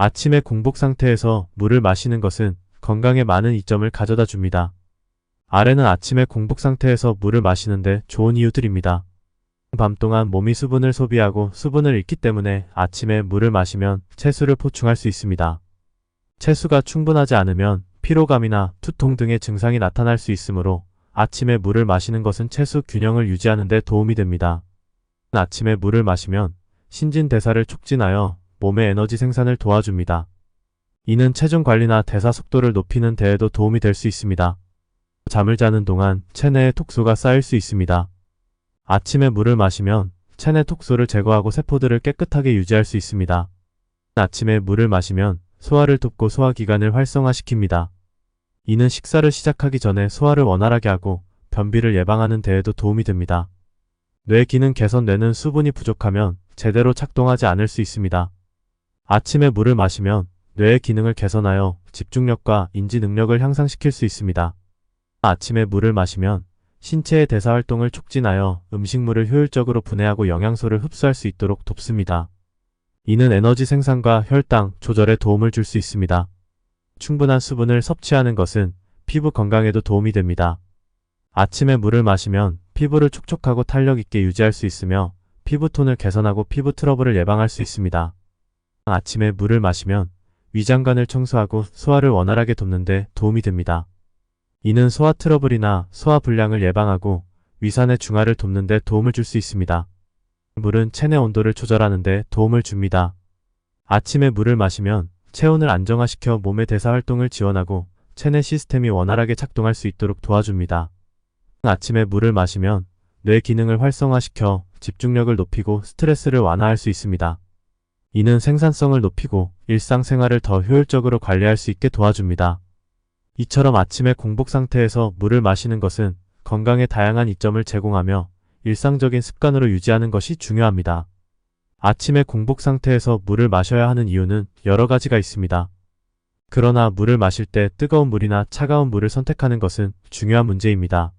아침에 공복 상태에서 물을 마시는 것은 건강에 많은 이점을 가져다 줍니다. 아래는 아침에 공복 상태에서 물을 마시는데 좋은 이유들입니다. 밤 동안 몸이 수분을 소비하고 수분을 잃기 때문에 아침에 물을 마시면 채수를 보충할 수 있습니다. 채수가 충분하지 않으면 피로감이나 두통 등의 증상이 나타날 수 있으므로 아침에 물을 마시는 것은 채수 균형을 유지하는 데 도움이 됩니다. 아침에 물을 마시면 신진대사를 촉진하여 몸의 에너지 생산을 도와줍니다. 이는 체중 관리나 대사 속도를 높이는 데에도 도움이 될 수 있습니다. 잠을 자는 동안 체내에 독소가 쌓일 수 있습니다. 아침에 물을 마시면 체내 독소를 제거하고 세포들을 깨끗하게 유지할 수 있습니다. 아침에 물을 마시면 소화를 돕고 소화기관을 활성화시킵니다. 이는 식사를 시작하기 전에 소화를 원활하게 하고 변비를 예방하는 데에도 도움이 됩니다. 뇌 기능 개선. 뇌는 수분이 부족하면 제대로 작동하지 않을 수 있습니다. 아침에 물을 마시면 뇌의 기능을 개선하여 집중력과 인지 능력을 향상시킬 수 있습니다. 아침에 물을 마시면 신체의 대사 활동을 촉진하여 음식물을 효율적으로 분해하고 영양소를 흡수할 수 있도록 돕습니다. 이는 에너지 생산과 혈당 조절에 도움을 줄 수 있습니다. 충분한 수분을 섭취하는 것은 피부 건강에도 도움이 됩니다. 아침에 물을 마시면 피부를 촉촉하고 탄력 있게 유지할 수 있으며 피부톤을 개선하고 피부 트러블을 예방할 수 있습니다. 아침에 물을 마시면 위장관을 청소하고 소화를 원활하게 돕는 데 도움이 됩니다. 이는 소화 트러블이나 소화 불량을 예방하고 위산의 중화를 돕는 데 도움을 줄 수 있습니다. 물은 체내 온도를 조절하는 데 도움을 줍니다. 아침에 물을 마시면 체온을 안정화시켜 몸의 대사 활동을 지원하고 체내 시스템이 원활하게 작동할 수 있도록 도와줍니다. 아침에 물을 마시면 뇌 기능을 활성화시켜 집중력을 높이고 스트레스를 완화할 수 있습니다. 이는 생산성을 높이고 일상생활을 더 효율적으로 관리할 수 있게 도와줍니다. 이처럼 아침에 공복 상태에서 물을 마시는 것은 건강에 다양한 이점을 제공하며 일상적인 습관으로 유지하는 것이 중요합니다. 아침에 공복 상태에서 물을 마셔야 하는 이유는 여러 가지가 있습니다. 그러나 물을 마실 때 뜨거운 물이나 차가운 물을 선택하는 것은 중요한 문제입니다.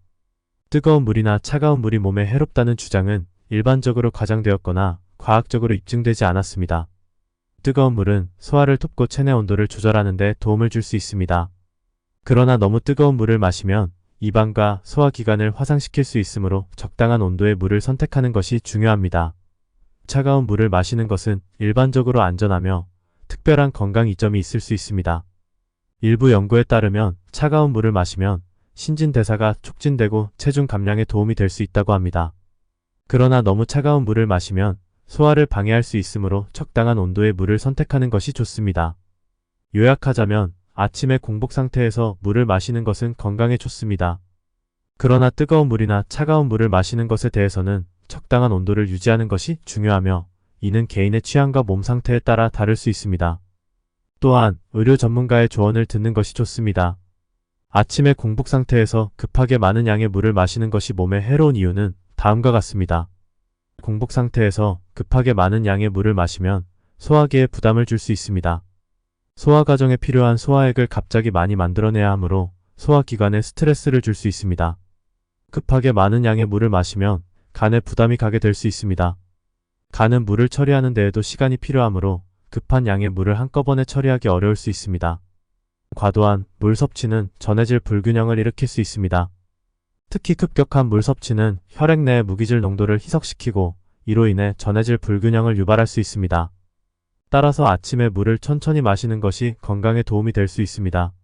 뜨거운 물이나 차가운 물이 몸에 해롭다는 주장은 일반적으로 과장되었거나 과학적으로 입증되지 않았습니다. 뜨거운 물은 소화를 돕고 체내 온도를 조절하는 데 도움을 줄 수 있습니다. 그러나 너무 뜨거운 물을 마시면 입안과 소화기관을 화상시킬 수 있으므로 적당한 온도의 물을 선택하는 것이 중요합니다. 차가운 물을 마시는 것은 일반적으로 안전하며 특별한 건강 이점이 있을 수 있습니다. 일부 연구에 따르면 차가운 물을 마시면 신진대사가 촉진되고 체중 감량에 도움이 될 수 있다고 합니다. 그러나 너무 차가운 물을 마시면 소화를 방해할 수 있으므로 적당한 온도의 물을 선택하는 것이 좋습니다. 요약하자면 아침에 공복 상태에서 물을 마시는 것은 건강에 좋습니다. 그러나 뜨거운 물이나 차가운 물을 마시는 것에 대해서는 적당한 온도를 유지하는 것이 중요하며 이는 개인의 취향과 몸 상태에 따라 다를 수 있습니다. 또한 의료 전문가의 조언을 듣는 것이 좋습니다. 아침에 공복 상태에서 급하게 많은 양의 물을 마시는 것이 몸에 해로운 이유는 다음과 같습니다. 공복 상태에서 급하게 많은 양의 물을 마시면 소화기에 부담을 줄 수 있습니다. 소화 과정에 필요한 소화액을 갑자기 많이 만들어내야 하므로 소화기관에 스트레스를 줄 수 있습니다. 급하게 많은 양의 물을 마시면 간에 부담이 가게 될 수 있습니다. 간은 물을 처리하는 데에도 시간이 필요하므로 급한 양의 물을 한꺼번에 처리하기 어려울 수 있습니다. 과도한 물 섭취는 전해질 불균형을 일으킬 수 있습니다. 특히 급격한 물 섭취는 혈액 내의 무기질 농도를 희석시키고 이로 인해 전해질 불균형을 유발할 수 있습니다. 따라서 아침에 물을 천천히 마시는 것이 건강에 도움이 될 수 있습니다.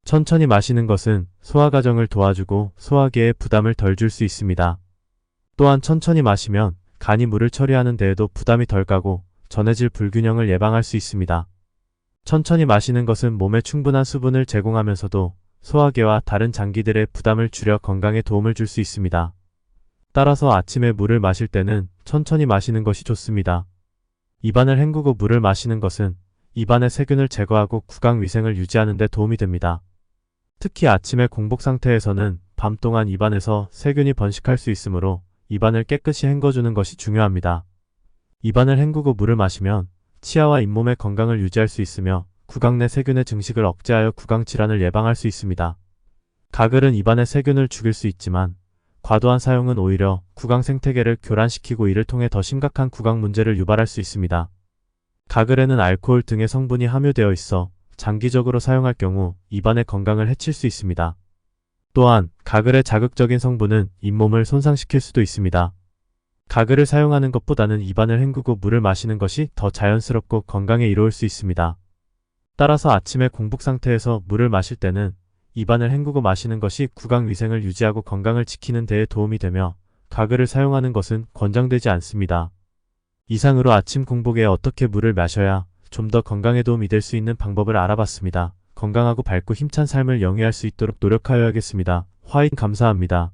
천천히 마시는 것은 소화 과정을 도와주고 소화기에 부담을 덜 줄 수 있습니다. 또한 천천히 마시면 간이 물을 처리하는 데에도 부담이 덜 가고 전해질 불균형을 예방할 수 있습니다. 천천히 마시는 것은 몸에 충분한 수분을 제공하면서도 소화기와 다른 장기들의 부담을 줄여 건강에 도움을 줄 수 있습니다. 따라서 아침에 물을 마실 때는 천천히 마시는 것이 좋습니다. 입안을 헹구고 물을 마시는 것은 입안의 세균을 제거하고 구강 위생을 유지하는 데 도움이 됩니다. 특히 아침에 공복 상태에서는 밤 동안 입안에서 세균이 번식할 수 있으므로 입안을 깨끗이 헹궈주는 것이 중요합니다. 입안을 헹구고 물을 마시면 치아와 잇몸의 건강을 유지할 수 있으며 구강 내 세균의 증식을 억제하여 구강 질환을 예방할 수 있습니다. 가글은 입안의 세균을 죽일 수 있지만 과도한 사용은 오히려 구강 생태계를 교란시키고 이를 통해 더 심각한 구강 문제를 유발할 수 있습니다. 가글에는 알코올 등의 성분이 함유되어 있어 장기적으로 사용할 경우 입안의 건강을 해칠 수 있습니다. 또한 가글의 자극적인 성분은 잇몸을 손상시킬 수도 있습니다. 가글을 사용하는 것보다는 입안을 헹구고 물을 마시는 것이 더 자연스럽고 건강에 이로울 수 있습니다. 따라서 아침에 공복 상태에서 물을 마실 때는 입안을 헹구고 마시는 것이 구강 위생을 유지하고 건강을 지키는 데에 도움이 되며 가글을 사용하는 것은 권장되지 않습니다. 이상으로 아침 공복에 어떻게 물을 마셔야 좀 더 건강에 도움이 될 수 있는 방법을 알아봤습니다. 건강하고 밝고 힘찬 삶을 영위할 수 있도록 노력하여야겠습니다. 화이팅! 감사합니다.